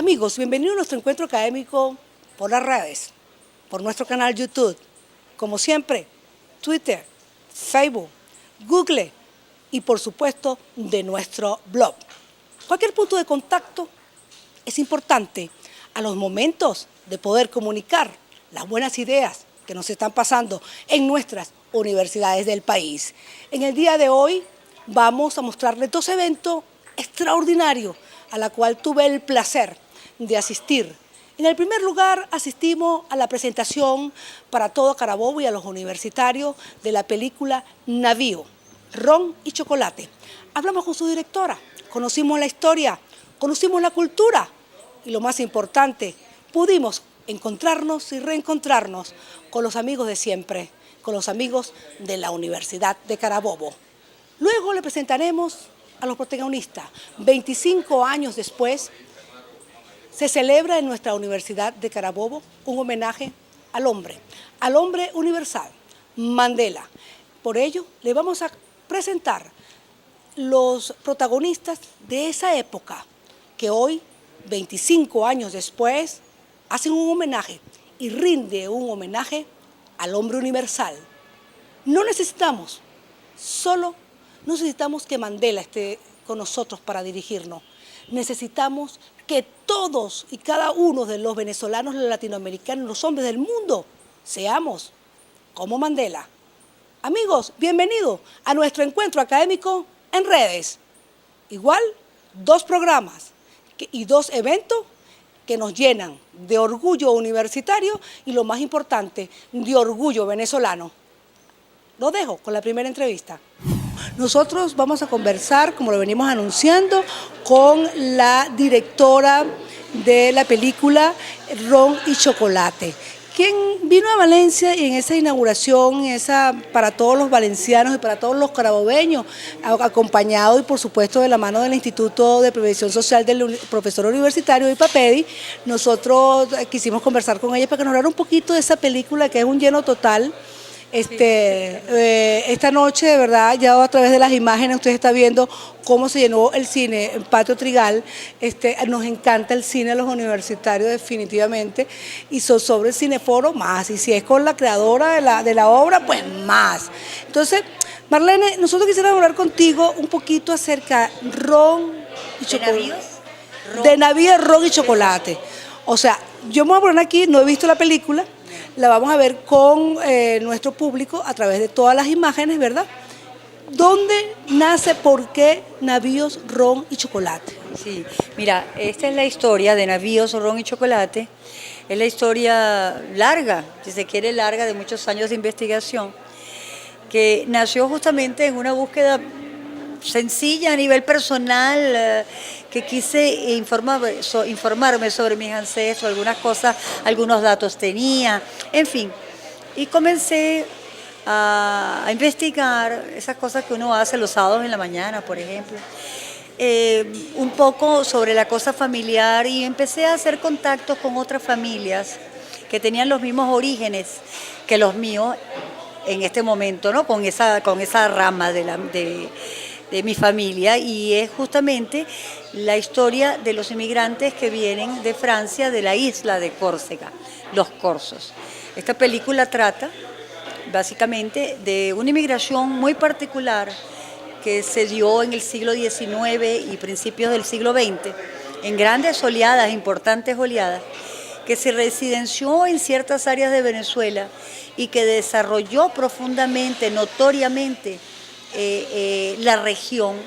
Amigos, bienvenidos a nuestro encuentro académico por las redes, por nuestro canal YouTube, como siempre, Twitter, Facebook, Google y por supuesto de nuestro blog. Cualquier punto de contacto es importante a los momentos de poder comunicar las buenas ideas que nos están pasando en nuestras universidades del país. En el día de hoy vamos a mostrarles dos eventos extraordinarios a la cual tuve el placer de asistir. En el primer lugar, asistimos a la presentación para todo Carabobo y a los universitarios de la película Navío, Ron y Chocolate. Hablamos con su directora, conocimos la historia, conocimos la cultura y lo más importante, pudimos encontrarnos y reencontrarnos con los amigos de siempre, con los amigos de la Universidad de Carabobo. Luego le presentaremos a los protagonistas. 25 años después, se celebra en nuestra Universidad de Carabobo un homenaje al hombre universal, Mandela. Por ello, le vamos a presentar los protagonistas de esa época que hoy, 25 años después, hacen un homenaje y rinde un homenaje al hombre universal. No necesitamos, solo necesitamos que Mandela esté con nosotros para dirigirnos. Necesitamos que todos y cada uno de los venezolanos, los latinoamericanos, los hombres del mundo, seamos como Mandela. Amigos, bienvenidos a nuestro encuentro académico en redes. Igual, dos programas y dos eventos que nos llenan de orgullo universitario y lo más importante, de orgullo venezolano. Los dejo con la primera entrevista. Nosotros vamos a conversar, como lo venimos anunciando, con la directora de la película Ron y Chocolate, quien vino a Valencia y en esa inauguración, para todos los valencianos y para todos los carabobeños, acompañado y por supuesto de la mano del Instituto de Previsión Social del profesor universitario IPAPEDI, nosotros quisimos conversar con ella para que nos hablara un poquito de esa película que es un lleno total. Esta noche, de verdad, ya a través de las imágenes usted está viendo cómo se llenó el cine en Patio Trigal. Nos encanta el cine a los universitarios definitivamente y sobre el cineforo más, y si es con la creadora de la obra, pues más. Entonces, Marlene, nosotros quisiéramos hablar contigo un poquito acerca de Ron y Chocolate. De Navío, Ron y Chocolate. O sea, yo me voy a poner aquí, no he visto la película, la vamos a ver con nuestro público a través de todas las imágenes, ¿verdad? ¿Dónde nace, por qué Navíos, Ron y Chocolate? Sí, mira, esta es la historia de Navíos, Ron y Chocolate. Es la historia larga, si se quiere larga, de muchos años de investigación, que nació justamente en una búsqueda sencilla a nivel personal, que quise informarme sobre mis ancestros, algunas cosas, algunos datos tenía, en fin. Y comencé a investigar esas cosas que uno hace los sábados en la mañana, por ejemplo. Un poco sobre la cosa familiar y empecé a hacer contactos con otras familias que tenían los mismos orígenes que los míos en este momento, ¿no? Con esa rama de mi familia, y es justamente la historia de los inmigrantes que vienen de Francia, de la isla de Córcega, los corsos. Esta película trata básicamente de una inmigración muy particular que se dio en el siglo XIX y principios del siglo XX, en grandes oleadas, importantes oleadas, que se residenció en ciertas áreas de Venezuela y que desarrolló profundamente, notoriamente, la región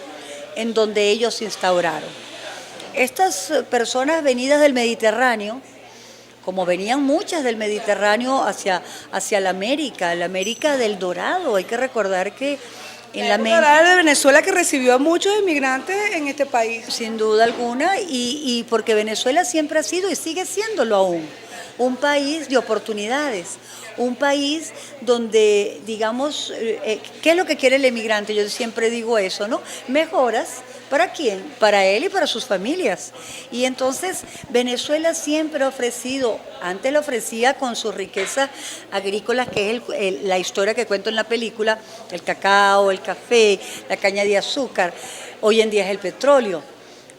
en donde ellos se instauraron. Estas personas venidas del Mediterráneo, como venían muchas del Mediterráneo hacia la América del Dorado, hay que recordar que en la Dorado de Venezuela, que recibió a muchos inmigrantes en este país. Sin duda alguna, y porque Venezuela siempre ha sido y sigue siéndolo aún, un país de oportunidades, un país donde, digamos, ¿qué es lo que quiere el emigrante? Yo siempre digo eso, ¿no? Mejoras, ¿para quién? Para él y para sus familias. Y entonces Venezuela siempre ha ofrecido, antes lo ofrecía con sus riquezas agrícolas, que es la historia que cuento en la película, el cacao, el café, la caña de azúcar, hoy en día es el petróleo.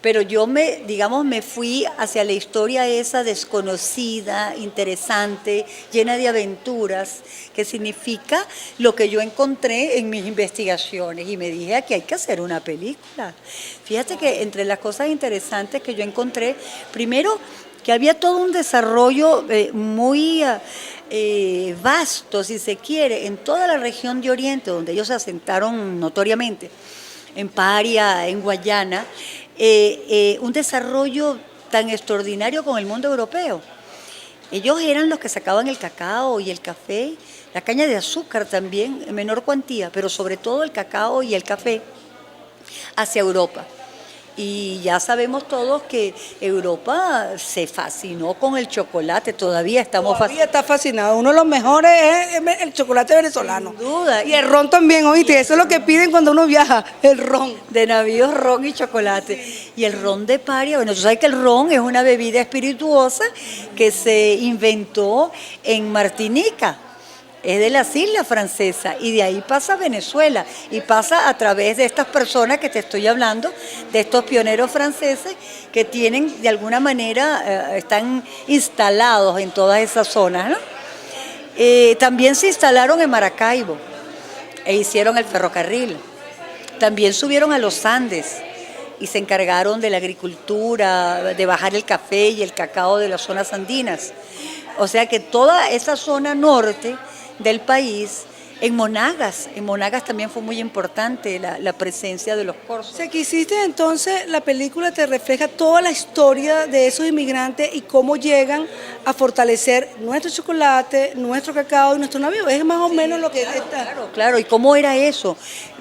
pero yo digamos, me fui hacia la historia esa desconocida, interesante, llena de aventuras, que significa lo que yo encontré en mis investigaciones y me dije que hay que hacer una película. Fíjate que entre las cosas interesantes que yo encontré, primero que había todo un desarrollo muy vasto, si se quiere, en toda la región de Oriente, donde ellos se asentaron notoriamente, en Paria, en Guayana, un desarrollo tan extraordinario con el mundo europeo. Ellos eran los que sacaban el cacao y el café, la caña de azúcar también, en menor cuantía, pero sobre todo el cacao y el café hacia Europa. Y ya sabemos todos que Europa se fascinó con el chocolate, todavía estamos Todavía está fascinado. Uno de los mejores es el chocolate venezolano. Sin duda. Y el ron también, oíste, eso es lo que piden cuando uno viaja, el ron. De navíos, ron y chocolate. Y el ron de Paria, bueno, tú sabes que el ron es una bebida espirituosa que se inventó en Martinica. Es de las islas francesas y de ahí pasa a Venezuela y pasa a través de estas personas que te estoy hablando, de estos pioneros franceses que tienen de alguna manera, están instalados en todas esas zonas, ¿no? También se instalaron en Maracaibo e hicieron el ferrocarril. También subieron a los Andes y se encargaron de la agricultura, de bajar el café y el cacao de las zonas andinas. O sea que toda esa zona norte del país, en Monagas también fue muy importante la presencia de los corsos. O sea, que hiciste entonces, la película te refleja toda la historia de esos inmigrantes y cómo llegan a fortalecer nuestro chocolate, nuestro cacao y nuestro navío. Es más o menos lo que está. Claro, ¿y cómo era eso?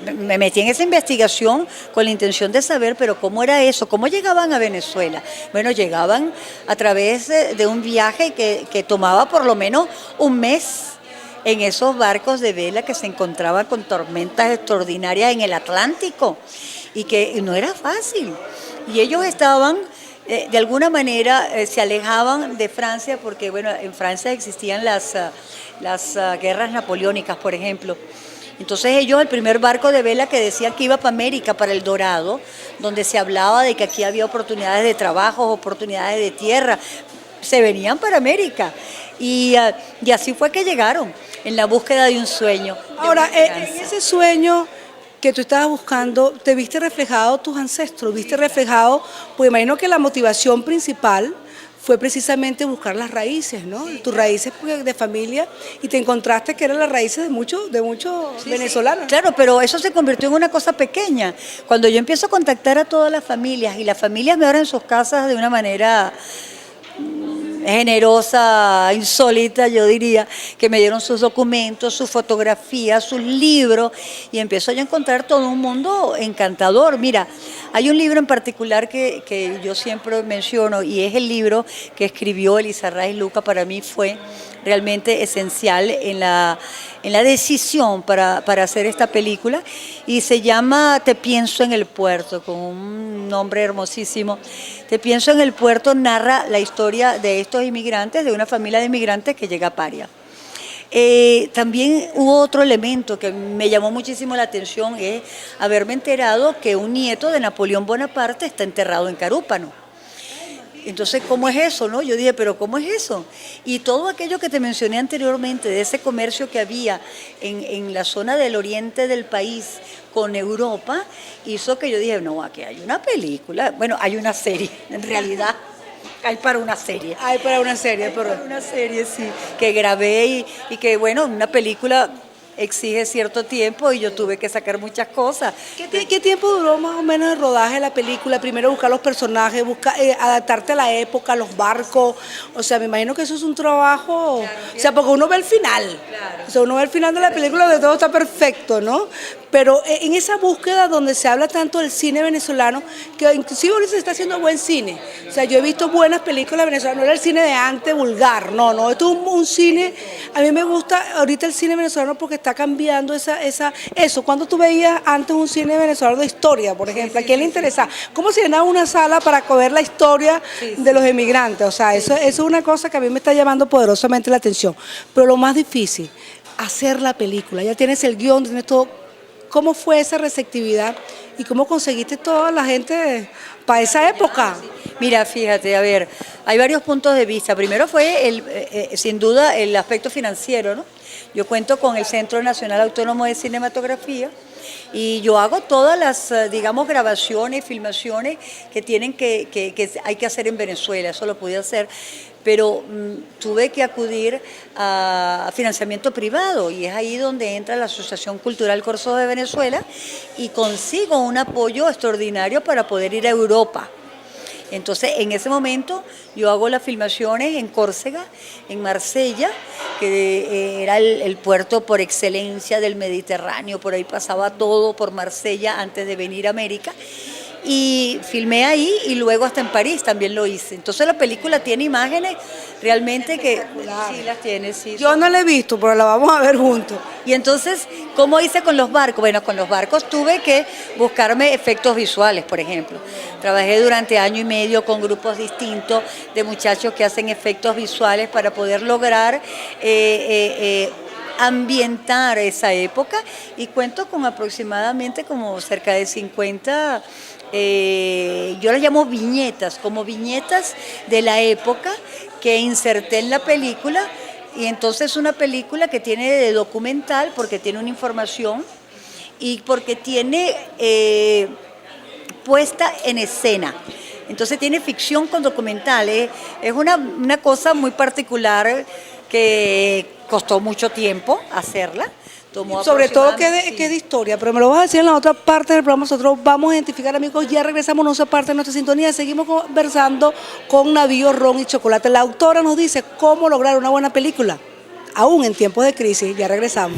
Me metí en esa investigación con la intención de saber, pero ¿cómo era eso? ¿Cómo llegaban a Venezuela? Bueno, llegaban a través de un viaje que tomaba por lo menos un mes, en esos barcos de vela que se encontraban con tormentas extraordinarias en el Atlántico y que no era fácil. Y ellos estaban, de alguna manera, se alejaban de Francia porque, bueno, en Francia existían las guerras napoleónicas, por ejemplo. Entonces ellos, el primer barco de vela que decían que iba para América, para El Dorado, donde se hablaba de que aquí había oportunidades de trabajo, oportunidades de tierra, se venían para América. Y así fue que llegaron, en la búsqueda de un sueño. Ahora, en ese sueño que tú estabas buscando, ¿te viste reflejado tus ancestros? ¿Viste reflejado? Pues imagino que la motivación principal fue precisamente buscar las raíces, ¿no? Sí. Tus raíces de familia, y te encontraste que eran las raíces de muchos sí, venezolanos. Sí. Claro, pero eso se convirtió en una cosa pequeña. Cuando yo empiezo a contactar a todas las familias, y las familias me abren sus casas de una manera generosa, insólita, yo diría, que me dieron sus documentos, sus fotografías, sus libros, y empiezo yo a encontrar todo un mundo encantador. Mira, hay un libro en particular que yo siempre menciono, y es el libro que escribió Elizarray Luca. Para mí fue realmente esencial en la decisión para hacer esta película, y se llama Te pienso en el puerto, con un nombre hermosísimo. Te pienso en el puerto narra la historia de estos inmigrantes, de una familia de inmigrantes que llega a Paria. También hubo otro elemento que me llamó muchísimo la atención, es haberme enterado que un nieto de Napoleón Bonaparte está enterrado en Carúpano. Entonces, ¿cómo es eso, no? Yo dije, ¿pero cómo es eso? Y todo aquello que te mencioné anteriormente, de ese comercio que había en la zona del oriente del país con Europa, hizo que yo dije, no, aquí hay una película, bueno, hay una serie, en realidad. Hay para una serie. Hay para una serie. Para una serie, sí, que grabé y que, bueno, una película exige cierto tiempo y yo tuve que sacar muchas cosas. ¿Qué tiempo duró más o menos el rodaje de la película? Primero buscar los personajes, adaptarte a la época, a los barcos. O sea, me imagino que eso es un trabajo, claro, o sea, porque uno ve el final. Claro. O sea, uno ve el final de la película donde todo está perfecto, ¿no? Pero en esa búsqueda donde se habla tanto del cine venezolano, que inclusive ahorita se está haciendo buen cine. O sea, yo he visto buenas películas venezolanas, no era el cine de antes vulgar, no, esto es un cine, a mí me gusta ahorita el cine venezolano porque está cambiando eso. Cuando tú veías antes un cine venezolano de historia, por ejemplo, ¿a quién le interesa? ¿Cómo se llenaba una sala para ver la historia de los emigrantes? O sea, eso es una cosa que a mí me está llamando poderosamente la atención. Pero lo más difícil, hacer la película. Ya tienes el guión, tienes todo. ¿Cómo fue esa receptividad y cómo conseguiste toda la gente para esa época? Mira, fíjate, a ver, hay varios puntos de vista. Primero fue, sin duda, el aspecto financiero, ¿no? Yo cuento con el Centro Nacional Autónomo de Cinematografía y yo hago todas las, digamos, grabaciones, filmaciones que hay que hacer en Venezuela. Eso lo pude hacer, pero tuve que acudir a financiamiento privado y es ahí donde entra la Asociación Cultural Corso de Venezuela y consigo un apoyo extraordinario para poder ir a Europa. Entonces, en ese momento yo hago las filmaciones en Córcega, en Marsella, que era el puerto por excelencia del Mediterráneo, por ahí pasaba todo por Marsella antes de venir a América. Y filmé ahí y luego hasta en París también lo hice. Entonces la película tiene imágenes realmente que sí las tiene, sí. Yo no la he visto, pero la vamos a ver juntos. Y entonces, ¿cómo hice con los barcos? Bueno, con los barcos tuve que buscarme efectos visuales, por ejemplo. Trabajé durante año y medio con grupos distintos de muchachos que hacen efectos visuales para poder lograr ambientar esa época y cuento con aproximadamente como cerca de 50, yo las llamo viñetas, como viñetas de la época que inserté en la película. Y entonces una película que tiene de documental porque tiene una información y porque tiene puesta en escena. Entonces tiene ficción con documental. Es una cosa muy particular que costó mucho tiempo hacerla. Sobre todo que es de historia, pero me lo vas a decir en la otra parte del programa. Nosotros vamos a identificar, amigos, ya regresamos a nuestra parte de nuestra sintonía, seguimos conversando con Navío, Ron y Chocolate. La autora nos dice cómo lograr una buena película, aún en tiempos de crisis. Ya regresamos.